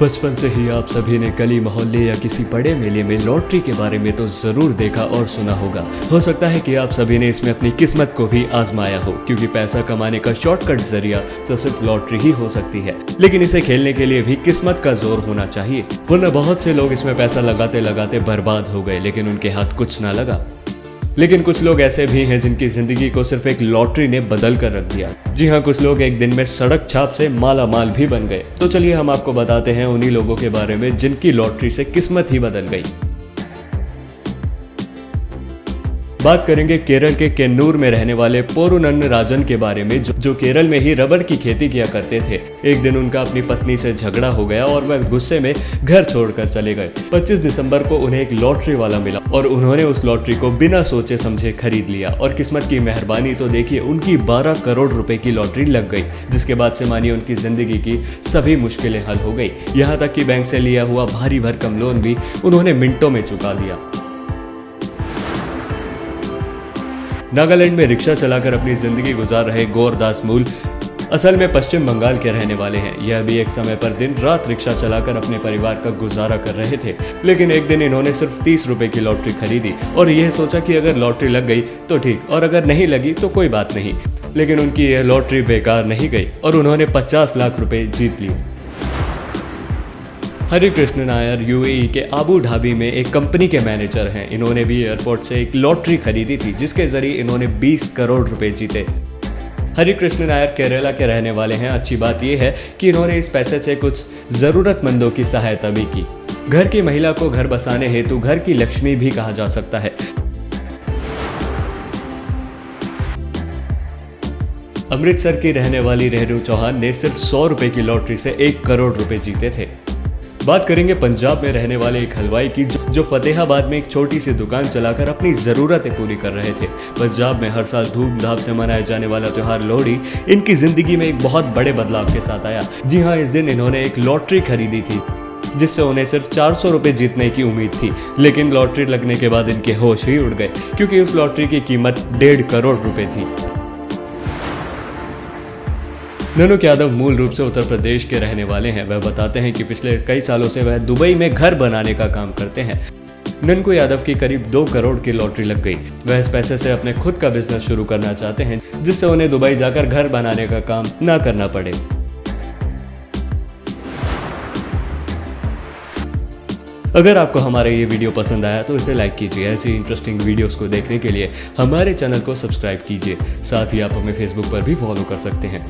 बचपन से ही आप सभी ने गली मोहल्ले या किसी बड़े मेले में लॉटरी के बारे में तो जरूर देखा और सुना होगा। हो सकता है कि आप सभी ने इसमें अपनी किस्मत को भी आजमाया हो, क्योंकि पैसा कमाने का शॉर्टकट जरिया तो सिर्फ लॉटरी ही हो सकती है। लेकिन इसे खेलने के लिए भी किस्मत का जोर होना चाहिए, वरना बहुत से लोग इसमें पैसा लगाते लगाते बर्बाद हो गए, लेकिन उनके हाथ कुछ ना लगा। लेकिन कुछ लोग ऐसे भी हैं जिनकी जिंदगी को सिर्फ एक लॉटरी ने बदल कर रख दिया। जी हाँ, कुछ लोग एक दिन में सड़क छाप से माला माल भी बन गए। तो चलिए हम आपको बताते हैं उन्हीं लोगों के बारे में जिनकी लॉटरी से किस्मत ही बदल गई। बात करेंगे केरल के केन्नूर में रहने वाले पोरुनन्न राजन के बारे में, जो केरल में ही रबर की खेती किया करते थे। एक दिन उनका अपनी पत्नी से झगड़ा हो गया और वह गुस्से में घर छोड़कर चले गए। 25 दिसंबर को उन्हें एक लॉटरी वाला मिला और उन्होंने उस लॉटरी को बिना सोचे समझे खरीद लिया। और किस्मत की मेहरबानी तो देखिए, उनकी 12 करोड़ रुपए की लॉटरी लग गई, जिसके बाद से मानिए उनकी जिंदगी की सभी मुश्किलें हल हो गई। यहाँ तक कि बैंक से लिया हुआ भारी भरकम लोन भी उन्होंने मिनटों में चुका दिया। नागालैंड में रिक्शा चलाकर अपनी जिंदगी गुजार रहे गौरदास मूल असल में पश्चिम बंगाल के रहने वाले हैं। यह भी एक समय पर दिन रात रिक्शा चलाकर अपने परिवार का गुजारा कर रहे थे। लेकिन एक दिन इन्होंने सिर्फ 30 रुपए की लॉटरी खरीदी और यह सोचा कि अगर लॉटरी लग गई तो ठीक, और अगर नहीं लगी तो कोई बात नहीं। लेकिन उनकी यह लॉटरी बेकार नहीं गई और उन्होंने 50 लाख रुपए जीत लिए। हरि कृष्ण नायर यूएई के आबू धाबी में एक कंपनी के मैनेजर हैं। इन्होंने भी एयरपोर्ट से एक लॉटरी खरीदी थी, जिसके जरिए इन्होंने 20 करोड़ रुपए जीते। हरि कृष्ण नायर केरला के रहने वाले हैं। अच्छी बात यह है कि इन्होंने इस पैसे से कुछ जरूरतमंदों की सहायता भी की। घर की महिला को घर बसाने हेतु घर की लक्ष्मी भी कहा जा सकता है। अमृतसर की रहने वाली रेहरू चौहान ने सिर्फ 100 रुपए की लॉटरी से 1 करोड़ रुपए जीते थे। बात करेंगे पंजाब में रहने वाले एक हलवाई की, जो फतेहाबाद में एक छोटी सी दुकान चलाकर अपनी जरूरतें पूरी कर रहे थे। पंजाब में हर साल धूमधाम से मनाए जाने वाला त्योहार लोहड़ी इनकी जिंदगी में एक बहुत बड़े बदलाव के साथ आया। जी हाँ, इस दिन इन्होंने एक लॉटरी खरीदी थी, जिससे उन्हें सिर्फ 400 रुपए जीतने की उम्मीद थी। लेकिन लॉटरी लगने के बाद इनके होश ही उड़ गए, क्योंकि उस लॉटरी की कीमत 1.5 करोड़ रुपए थी। ननुक यादव मूल रूप से उत्तर प्रदेश के रहने वाले हैं। वह बताते हैं कि पिछले कई सालों से वह दुबई में घर बनाने का काम करते हैं। ननको यादव की करीब 2 करोड़ की लॉटरी लग गई। वह इस पैसे से अपने खुद का बिजनेस शुरू करना चाहते हैं, जिससे उन्हें दुबई जाकर घर बनाने का काम ना करना पड़े। अगर आपको हमारा ये वीडियो पसंद आया तो इसे लाइक कीजिए। ऐसी इंटरेस्टिंग वीडियोस को देखने के लिए हमारे चैनल को सब्सक्राइब कीजिए। साथ ही आप हमें फेसबुक पर भी फॉलो कर सकते हैं।